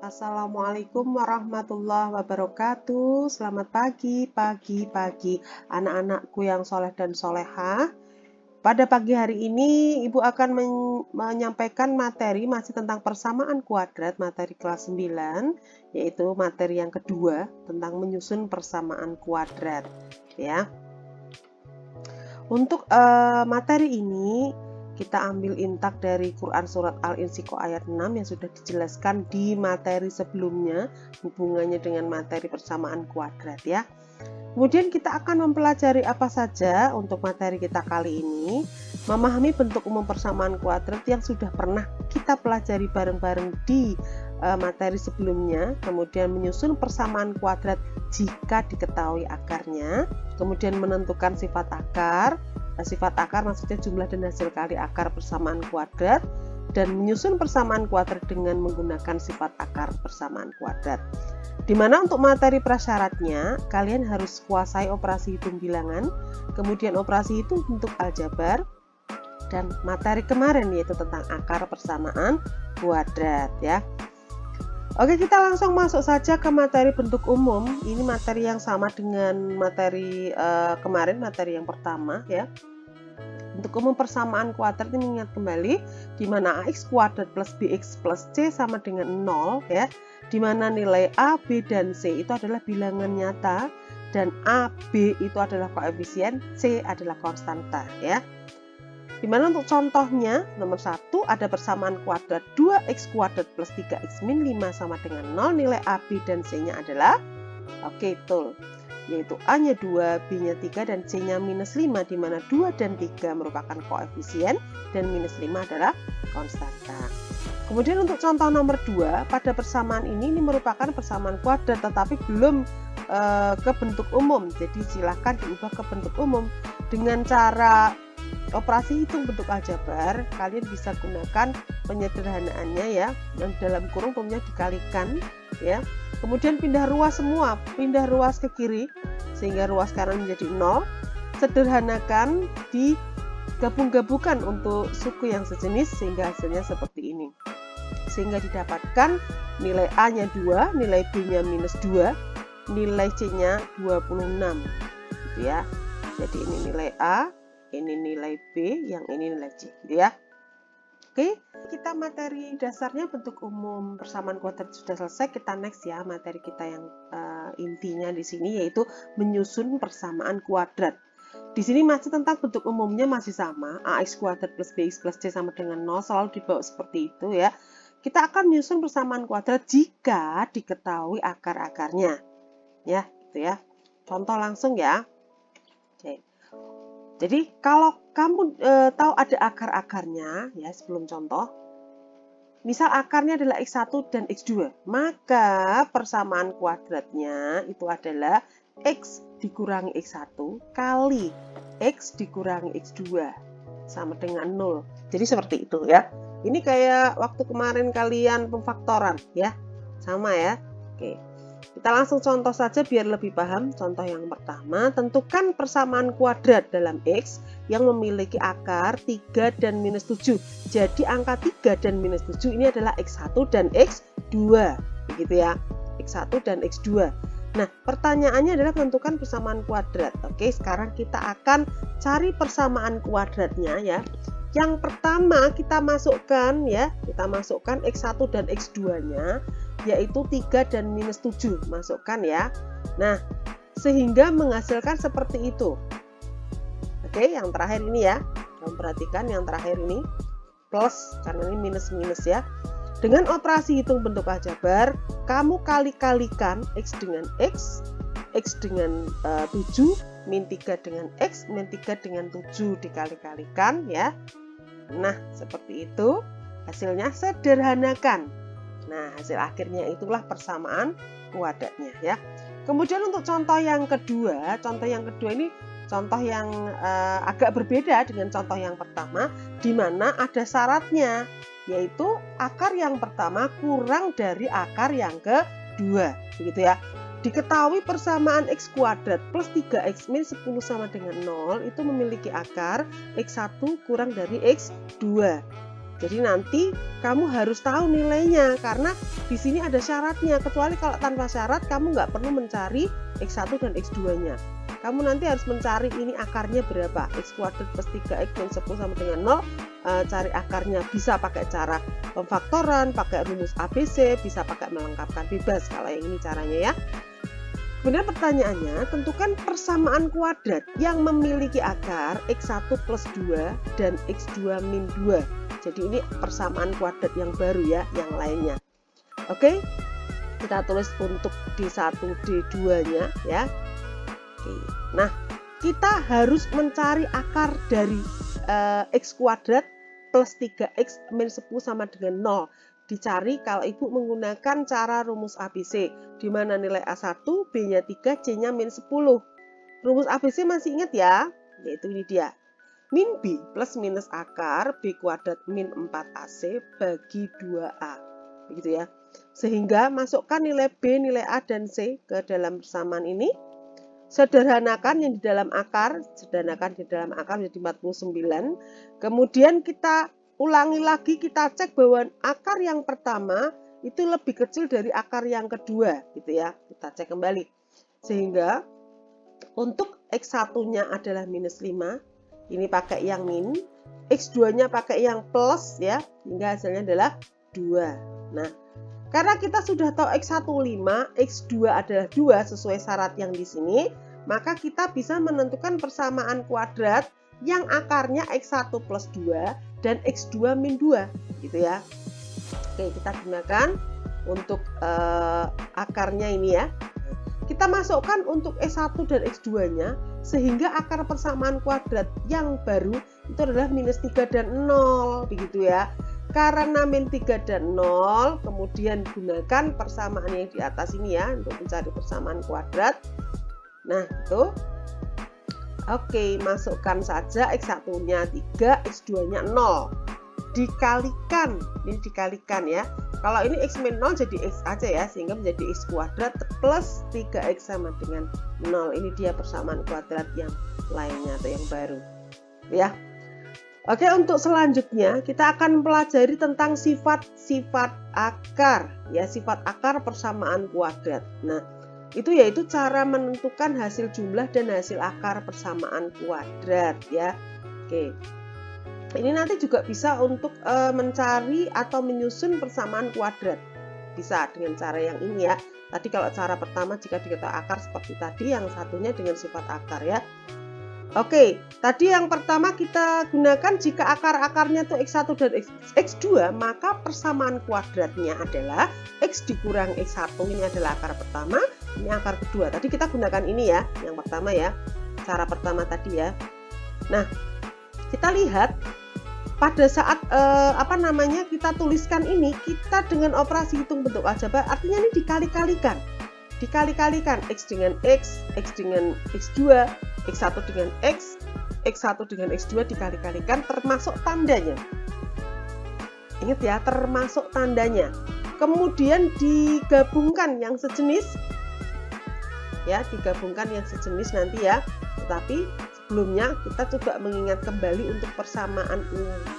Assalamualaikum warahmatullahi wabarakatuh. Selamat pagi anak-anakku yang soleh dan solehah. Pada pagi hari ini Ibu akan menyampaikan materi masih tentang persamaan kuadrat, materi kelas 9, yaitu materi yang kedua tentang menyusun persamaan kuadrat ya. Untuk materi ini kita ambil intak dari Quran Surat Al-Insyiqaq ayat 6 yang sudah dijelaskan di materi sebelumnya, hubungannya dengan materi persamaan kuadrat ya. Kemudian kita akan mempelajari apa saja untuk materi kita kali ini, memahami bentuk umum persamaan kuadrat yang sudah pernah kita pelajari bareng-bareng di materi sebelumnya, kemudian menyusun persamaan kuadrat jika diketahui akarnya, kemudian menentukan sifat akar. Sifat akar maksudnya jumlah dan hasil kali akar persamaan kuadrat, dan menyusun persamaan kuadrat dengan menggunakan sifat akar persamaan kuadrat. Dimana untuk materi prasyaratnya kalian harus kuasai operasi hitung bilangan, kemudian operasi hitung bentuk aljabar, dan materi kemarin yaitu tentang akar persamaan kuadrat ya. Oke, kita langsung masuk saja ke materi bentuk umum. Ini materi yang sama dengan materi kemarin, materi yang pertama ya. Bentuk umum persamaan kuadrat ini mengingat kembali di mana ax kuadrat plus bx plus c sama dengan 0 ya. Di mana nilai a, b, dan c itu adalah bilangan nyata dan a, b itu adalah koefisien, c adalah konstanta ya. Dimana untuk contohnya nomor 1 ada persamaan kuadrat 2x kuadrat plus 3x min 5 sama dengan 0, nilai a, b, dan c nya adalah betul, yaitu a nya 2, b nya 3, dan c nya minus 5, dimana 2 dan 3 merupakan koefisien dan minus 5 adalah konstanta. Kemudian untuk contoh nomor 2, pada persamaan ini merupakan persamaan kuadrat tetapi belum ke bentuk umum, jadi silahkan diubah ke bentuk umum dengan cara operasi hitung bentuk aljabar. Kalian bisa gunakan penyederhanaannya ya, dan dalam kurung umumnya dikalikan ya. Kemudian pindah ruas semua, pindah ruas ke kiri sehingga ruas kanan menjadi 0. Sederhanakan, digabung-gabungkan untuk suku yang sejenis sehingga hasilnya seperti ini. Sehingga didapatkan nilai a nya 2, nilai b nya minus 2, nilai c nya 26 gitu ya. Jadi ini nilai a, ini nilai B, yang ini nilai C gitu ya. Oke, kita materi dasarnya bentuk umum persamaan kuadrat sudah selesai. Kita next ya, materi kita yang intinya di sini yaitu menyusun persamaan kuadrat. Di sini masih tentang bentuk umumnya masih sama, ax kuadrat plus bx plus c sama dengan 0, selalu dibawa seperti itu ya. Kita akan menyusun persamaan kuadrat jika diketahui akar-akarnya ya, gitu ya. Contoh langsung ya. Oke. Jadi kalau kamu tahu ada akar-akarnya ya, sebelum contoh, misal akarnya adalah x1 dan x2, maka persamaan kuadratnya itu adalah x dikurangi x1 kali x dikurangi x2 sama dengan 0. Jadi seperti itu ya. Ini kayak waktu kemarin kalian pemfaktoran ya, sama ya. Oke. Kita langsung contoh saja biar lebih paham. Contoh yang pertama, tentukan persamaan kuadrat dalam X yang memiliki akar 3 dan minus 7. Jadi angka 3 dan minus 7 ini adalah X1 dan X2. Begitu ya, X1 dan X2. Nah, pertanyaannya adalah tentukan persamaan kuadrat. Oke, sekarang kita akan cari persamaan kuadratnya ya. Yang pertama kita masukkan ya, kita masukkan X1 dan X2-nya, yaitu 3 dan minus 7, masukkan ya. Nah, sehingga menghasilkan seperti itu. Oke, yang terakhir ini ya, kamu perhatikan yang terakhir ini plus, karena ini minus-minus ya. Dengan operasi hitung bentuk aljabar, kamu kali-kalikan X dengan X dengan 7, min 3 dengan X, min 3 dengan 7 dikali-kalikan ya. Nah, seperti itu. Hasilnya sederhanakan. Nah, hasil akhirnya itulah persamaan kuadratnya ya. Kemudian untuk contoh yang kedua ini contoh yang agak berbeda dengan contoh yang pertama, di mana ada syaratnya, yaitu akar yang pertama kurang dari akar yang kedua, begitu ya. Diketahui persamaan x kuadrat plus 3x min 10 sama dengan 0 itu memiliki akar x1 kurang dari x2. Jadi nanti kamu harus tahu nilainya karena di sini ada syaratnya. Kecuali kalau tanpa syarat kamu nggak perlu mencari X1 dan X2-nya. Kamu nanti harus mencari ini akarnya berapa. X kuadrat plus 3X min 10 sama dengan 0. Cari akarnya bisa pakai cara pemfaktoran, pakai rumus ABC, bisa pakai melengkapkan bebas kalau yang ini caranya ya. Kemudian pertanyaannya, tentukan persamaan kuadrat yang memiliki akar X1 plus 2 dan X2 min 2. Jadi ini persamaan kuadrat yang baru ya, yang lainnya. Oke, kita tulis untuk D1, D2-nya ya. Oke. Nah, kita harus mencari akar dari X kuadrat plus 3X min 10 sama dengan 0. Dicari kalau Ibu menggunakan cara rumus ABC, di mana nilai A1, B-nya 3, C-nya min 10. Rumus ABC masih ingat ya? Yaitu ini dia. Min B plus minus akar B kuadrat min 4AC bagi 2A. Begitu ya. Sehingga masukkan nilai B, nilai A, dan C ke dalam persamaan ini. Sederhanakan yang di dalam akar, menjadi 49. Kemudian kita ulangi lagi, kita cek bahwa akar yang pertama itu lebih kecil dari akar yang kedua, gitu ya. Kita cek kembali. Sehingga untuk X1-nya adalah minus 5, ini pakai yang min, X2-nya pakai yang plus ya, hingga hasilnya adalah 2. Nah, karena kita sudah tahu X1 5, X2 adalah 2 sesuai syarat yang di sini, maka kita bisa menentukan persamaan kuadrat yang akarnya X1 plus 2 dan X2 min 2 gitu ya. Oke, kita gunakan untuk akarnya ini ya. Kita masukkan untuk X1 dan X2-nya sehingga akar persamaan kuadrat yang baru itu adalah minus 3 dan 0 begitu ya. Karena min 3 dan 0, kemudian gunakan persamaan yang di atas ini ya untuk mencari persamaan kuadrat. Nah, itu. Oke, masukkan saja X1-nya 3, X2-nya 0. Dikalikan, ini dikalikan ya. Kalau ini X min 0 jadi X aja ya, sehingga menjadi X kuadrat plus 3X sama dengan 0. Ini dia persamaan kuadrat yang lainnya atau yang baru. Ya. Oke, untuk selanjutnya kita akan mempelajari tentang sifat-sifat akar, ya, sifat akar persamaan kuadrat. Nah, itu yaitu cara menentukan hasil jumlah dan hasil akar persamaan kuadrat, ya. Oke. Ini nanti juga bisa untuk mencari atau menyusun persamaan kuadrat. Bisa dengan cara yang ini ya. Tadi kalau cara pertama jika diketahui akar seperti tadi, yang satunya dengan sifat akar ya. Oke, tadi yang pertama kita gunakan jika akar-akarnya itu X1 dan X2, maka persamaan kuadratnya adalah X dikurang X1, ini adalah akar pertama, ini akar kedua. Tadi kita gunakan ini ya, yang pertama ya, cara pertama tadi ya. Nah, kita lihat pada saat kita tuliskan ini, kita dengan operasi hitung bentuk aljabar, artinya ini dikali-kalikan. Dikali-kalikan X dengan X, X dengan X2, X1 dengan X, X1 dengan X2 dikali-kalikan termasuk tandanya. Ingat ya, termasuk tandanya. Kemudian digabungkan yang sejenis. Ya, digabungkan yang sejenis nanti ya. Tetapi sebelumnya kita coba mengingat kembali untuk persamaan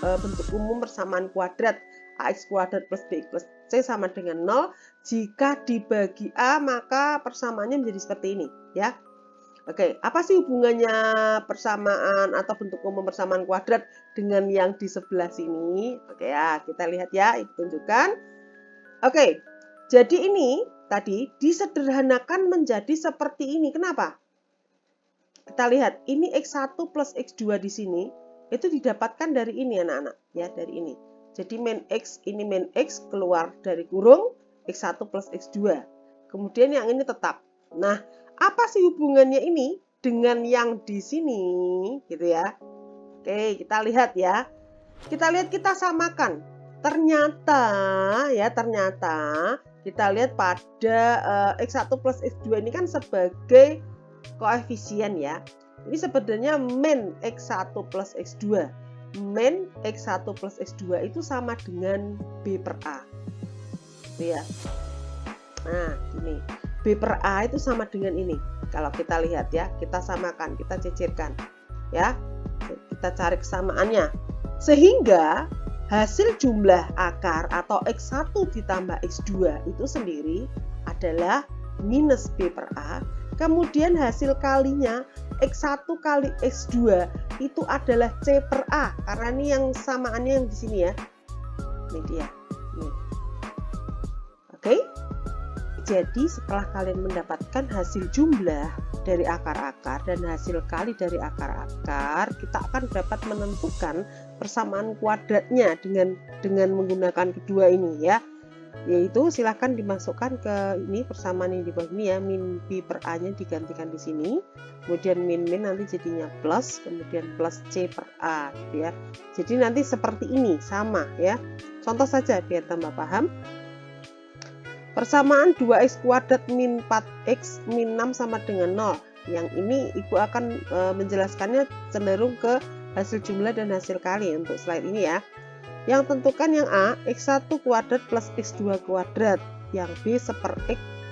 bentuk umum persamaan kuadrat. AX kuadrat plus BX plus C sama dengan 0. Jika dibagi A, maka persamaannya menjadi seperti ini ya. Oke, apa sih hubungannya persamaan atau bentuk umum persamaan kuadrat dengan yang di sebelah sini? Oke ya, kita lihat ya, itu tunjukkan. Oke, jadi ini tadi disederhanakan menjadi seperti ini. Kenapa? Kita lihat, ini X1 plus X2 di sini, itu didapatkan dari ini anak-anak, ya, dari ini. Jadi min X, ini min X keluar dari kurung, X1 plus X2. Kemudian yang ini tetap. Nah, apa sih hubungannya ini dengan yang di sini, gitu ya? Oke, kita lihat ya. Kita lihat, kita samakan. Ternyata kita lihat pada X1 plus X2 ini kan sebagai koefisien ya. Ini sebenarnya min X1 plus X2. Min X1 plus X2 itu sama dengan B per A. Gitu ya. Nah, ini. B per A itu sama dengan ini. Kalau kita lihat ya, kita samakan, kita cicirkan. Ya. Kita cari kesamaannya. Sehingga hasil jumlah akar atau X1 ditambah X2 itu sendiri adalah minus B per A. Kemudian hasil kalinya X1 kali X2 itu adalah C per A. Karena ini yang samaannya yang di sini ya. Ini dia. Nih. Oke. Jadi setelah kalian mendapatkan hasil jumlah dari akar-akar dan hasil kali dari akar-akar, kita akan dapat menentukan persamaan kuadratnya dengan menggunakan kedua ini ya. Yaitu silahkan dimasukkan ke ini persamaan yang di bawah ini ya, min B per A-nya digantikan di sini. Kemudian min nanti jadinya plus, kemudian plus C per A gitu ya. Jadi nanti seperti ini sama ya. Contoh saja biar tambah paham. Persamaan 2x kuadrat min 4x min 6 sama dengan 0. Yang ini Ibu akan menjelaskannya cenderung ke hasil jumlah dan hasil kali untuk slide ini ya. Yang tentukan yang A, x1 kuadrat plus x2 kuadrat. Yang B 1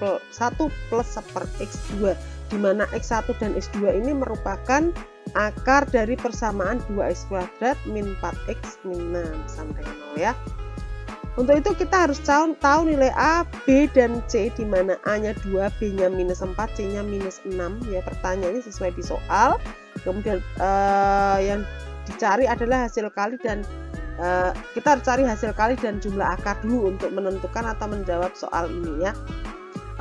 plus 1 x2. Di mana x1 dan x2 ini merupakan akar dari persamaan 2x kuadrat min 4x min 6 sama dengan 0 ya. Untuk itu kita harus tahu nilai A, B, dan C di mana A-nya 2, B-nya minus 4, C-nya minus 6 ya, pertanyaannya sesuai di soal. Kemudian yang dicari adalah hasil kali dan kita harus cari hasil kali dan jumlah akar dulu untuk menentukan atau menjawab soal ini ya.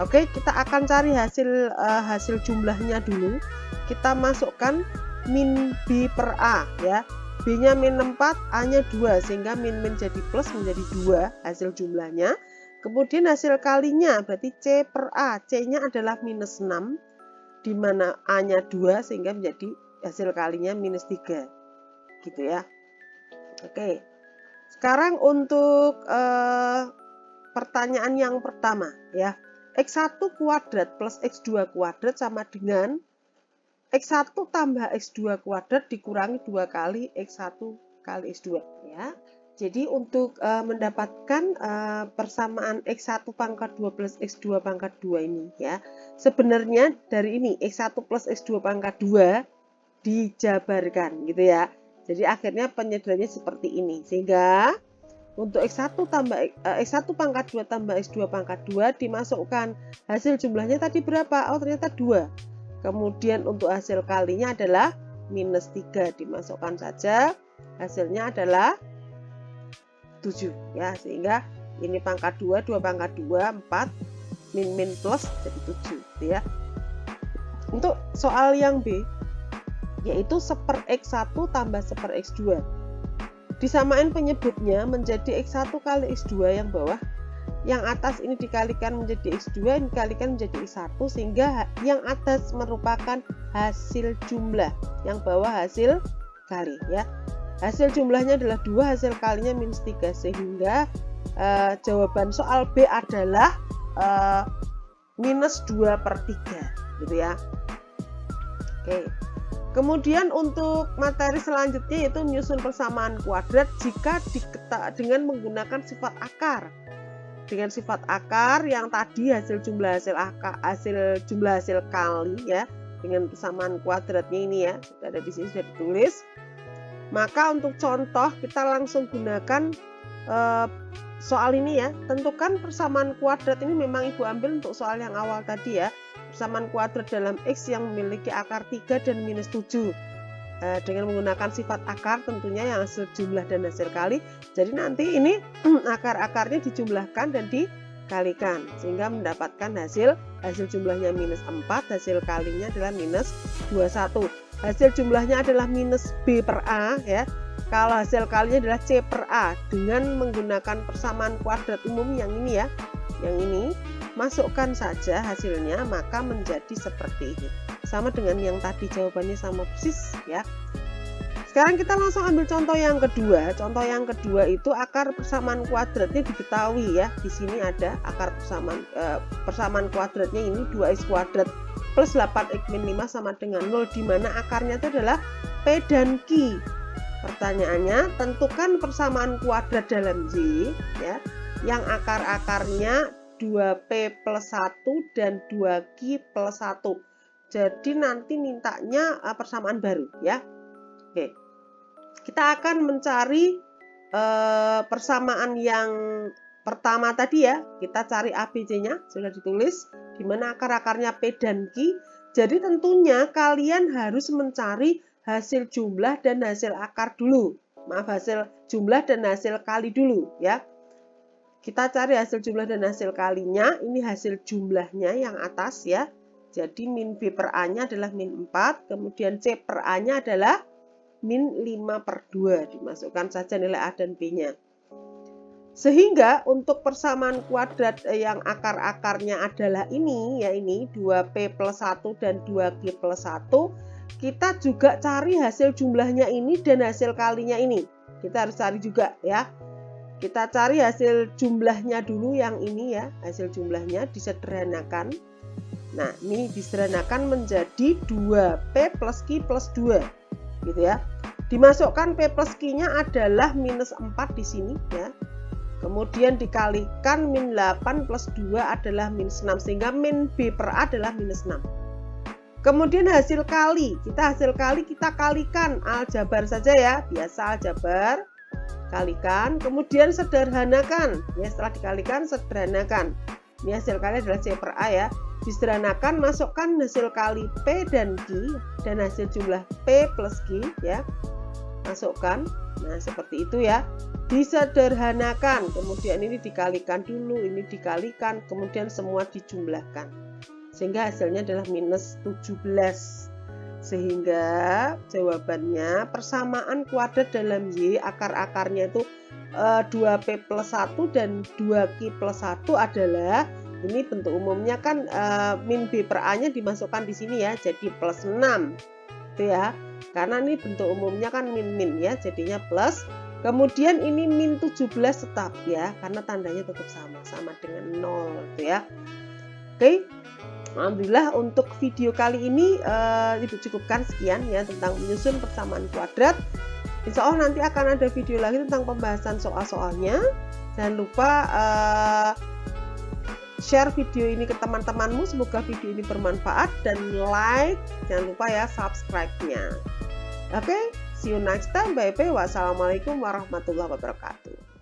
Oke, kita akan cari hasil jumlahnya dulu. Kita masukkan min B per A ya. B-nya min 4, A-nya 2, sehingga min jadi plus menjadi 2 hasil jumlahnya. Kemudian hasil kalinya berarti C per A, C-nya adalah minus 6, di mana A-nya 2, sehingga menjadi hasil kalinya minus 3. Gitu ya. Oke, sekarang untuk pertanyaan yang pertama ya. X1 kuadrat plus X2 kuadrat sama dengan X1 tambah X2 kuadrat dikurangi 2 kali X1 kali X2 ya. Jadi untuk mendapatkan persamaan X1 pangkat 2 plus X2 pangkat 2 ini ya. Sebenarnya dari ini X1 plus X2 pangkat 2 dijabarkan gitu ya. Jadi akhirnya penyederhananya seperti ini. Sehingga untuk X1 pangkat 2 tambah X2 pangkat 2 dimasukkan hasil jumlahnya tadi berapa? Oh ternyata 2. Kemudian untuk hasil kalinya adalah minus 3, dimasukkan saja, hasilnya adalah 7 ya, sehingga ini pangkat 2, 2 pangkat 2, 4, min plus jadi 7 gitu ya. Untuk soal yang B, yaitu 1/x1 tambah 1/x2, disamain penyebutnya menjadi x1 kali x2 yang bawah. Yang atas ini dikalikan menjadi X2, ini dikalikan menjadi X1, sehingga yang atas merupakan hasil jumlah, yang bawah hasil kali ya. Hasil jumlahnya adalah 2, hasil kalinya minus 3, sehingga jawaban soal B adalah minus 2/3 gitu ya. Oke. Kemudian untuk materi selanjutnya yaitu menyusun persamaan kuadrat jika dengan menggunakan sifat akar. Dengan sifat akar yang tadi hasil jumlah hasil kali ya, dengan persamaan kuadratnya ini ya, sudah ada di sini, sudah ditulis. Maka untuk contoh kita langsung gunakan soal ini ya. Tentukan persamaan kuadrat ini memang Ibu ambil untuk soal yang awal tadi ya. Persamaan kuadrat dalam X yang memiliki akar 3 dan minus 7. Dengan menggunakan sifat akar tentunya yang hasil jumlah dan hasil kali. Jadi nanti ini akar-akarnya dijumlahkan dan dikalikan sehingga mendapatkan hasil jumlahnya minus 4, hasil kalinya adalah minus 21. Hasil jumlahnya adalah minus B per A ya. Kalau hasil kalinya adalah C per A. Dengan menggunakan persamaan kuadrat umum yang ini ya, yang ini masukkan saja hasilnya maka menjadi seperti ini. Sama dengan yang tadi, jawabannya sama persis ya. Sekarang kita langsung ambil contoh yang kedua. Contoh yang kedua itu akar persamaan kuadratnya diketahui ya. Di sini ada akar persamaan kuadratnya ini 2x kuadrat plus 8x min 5 sama dengan 0, di mana akarnya itu adalah P dan Q. Pertanyaannya, tentukan persamaan kuadrat dalam Y ya, yang akar-akarnya 2P plus 1 dan 2Q plus 1. Jadi nanti mintanya persamaan baru ya. Oke. Kita akan mencari persamaan yang pertama tadi ya, kita cari ABC-nya, sudah ditulis, di mana akar-akarnya P dan Q. Jadi tentunya kalian harus mencari hasil jumlah dan hasil akar dulu. Maaf, hasil jumlah dan hasil kali dulu ya. Kita cari hasil jumlah dan hasil kalinya, ini hasil jumlahnya yang atas ya. Jadi min B per A-nya adalah min 4, kemudian C per A-nya adalah min 5/2. Dimasukkan saja nilai A dan B-nya. Sehingga untuk persamaan kuadrat yang akar-akarnya adalah ini, ya ini 2P plus 1 dan 2Q plus 1, kita juga cari hasil jumlahnya ini dan hasil kalinya ini. Kita harus cari juga ya. Kita cari hasil jumlahnya dulu yang ini ya, hasil jumlahnya disederhanakan. Nah, ini disederhanakan menjadi 2P plus Q plus 2, gitu ya. Dimasukkan P plus Q-nya adalah minus 4 di sini ya. Kemudian dikalikan min 8 plus 2 adalah minus 6, sehingga min B per A adalah minus 6. Kemudian hasil kali, kita kalikan aljabar saja ya, biasa aljabar, kalikan, kemudian sederhanakan, ya setelah dikalikan sederhanakan. Ini hasil kali adalah C per A ya, disederhanakan, masukkan hasil kali P dan Q dan hasil jumlah P plus Q ya, masukkan. Nah seperti itu ya, disederhanakan, kemudian ini dikalikan dulu, ini dikalikan, kemudian semua dijumlahkan, sehingga hasilnya adalah minus 17. Sehingga jawabannya persamaan kuadrat dalam Y, akar-akarnya itu 2P plus 1 dan 2Q plus 1 adalah, ini bentuk umumnya kan min B per A nya dimasukkan di sini ya, jadi plus 6 itu ya, karena ini bentuk umumnya kan min-min ya, jadinya plus. Kemudian ini min 17 tetap ya, karena tandanya tetap sama dengan 0 itu ya. Oke, alhamdulillah untuk video kali ini Ibu cukupkan sekian ya tentang menyusun persamaan kuadrat. Insya Allah nanti akan ada video lagi tentang pembahasan soal-soalnya. Jangan lupa share video ini ke teman-temanmu, semoga video ini bermanfaat, dan like, jangan lupa ya subscribe-nya. Oke, see you next time, bye-bye, wassalamualaikum warahmatullahi wabarakatuh.